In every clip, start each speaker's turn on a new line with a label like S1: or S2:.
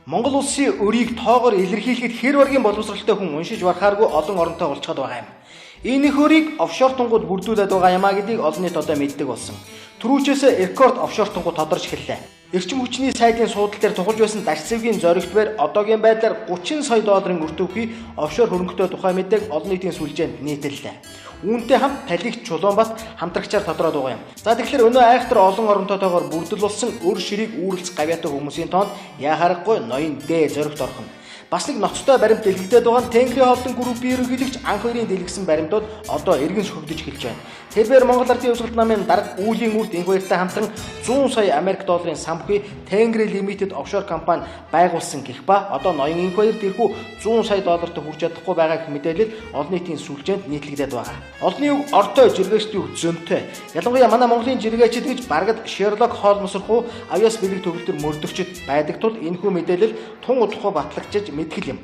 S1: Монгол улсын өрийг тоогоор илэрхийлэхэд хэр баргийн боловсралтай хүн уншиж барахааргүй олон оронтой болчиход байгаа юм. Энэ их өрийг офшор тунгууд бүрдүүлээд байгаа юмаа гэдгийг олон нийт одоо мэддэг болсон. Түрүүчээс рекорд офшор тунгууд тодорч эхэллээ. Эрчим хүчний сайдын суудал дээр тулж байсан даш цэвгийн зоригтбээр одоогийн байдлаар 30 сая долларын өртөвхий офшор хөрөнгөтэй тухай мэдээг олон нийтийн сүлжээнд нийтэллээ. Үүнтэй хамт Талигч Чулуунбат хамтрагчаар тодроод байгаа юм. За тэгэхээр өнөө айхтар олон оронтойгоор бүрдэл болсон өр ширийг үүрлэх гавьяатай хүмүүсийн тоонд яа харахгүй ноён Д зоригт орхон. Бас нэг ноцтой баримт дэлгэгдээд байгаа нь Тэнгэрийн хоолтон группийн ерөнхийлөгч анх хоёрын дэлгэсэн баримтууд одоо эргэн шөхөгдөж эхэлж байна. Тэрээр Монгол Ардын Хувьсгалт намын дарга Үүлийн үрд энх баяртай хамтран 100 сая Америк долларын санхүү Тэнгэр Limited offshore компани байгуулсан гэх ба одоо ноён энх баяр тэрхүү 100 сая доллартай хүрч чадахгүй байгаа гэх мэдээлэл олон нийтийн сүлжээнд нийтлэгдээд байгаа. Олонний үг ортой жиргээчдийн үг зөнтэй. Ялангуяа манай Монголын жиргээчид гэж баргад Шерлок Холмсрхуу авьяас бэлэг төгөлдөр мөрдөгчд байдаг тул энэхүү мэдээлэл тун удахгүй батлагдчих мэдгэл юм.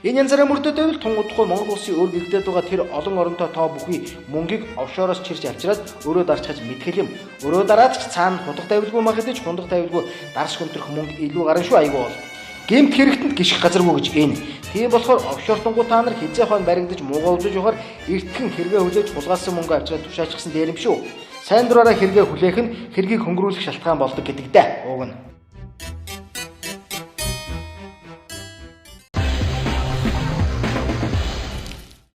S1: Энэ янзаараа мөрдөд байвал тун удахгүй Монгол улсын өр гэгдээд байгаа тэр олон оронтой тоо бүхий мөнгийг офшороос чирч авчираад өрөө дарж хаж мэдгэл юм. Өрөө дараад ч цаана хундаг тавилгүй мах гэж хундаг тавилгүй дарш гомтрох мөнгө илүү гарна шүү аягүй бол. Гэмт хэрэгтэнд гიშх газаргүй гэж энэ. Тийм болохоор офшор тунгуу та нар хизээ хон баригдаж муугаулж явахаар эртхэн хэрэгээ хүлээж хулгайлсан мөнгө авчираад тушаачсан дээр юм шүү. Сайн дураараа хэрэгээ хүлээх нь хэргийг хөнгөрүүлэх шалтгаан болдог гэдэг дээ. Уг нь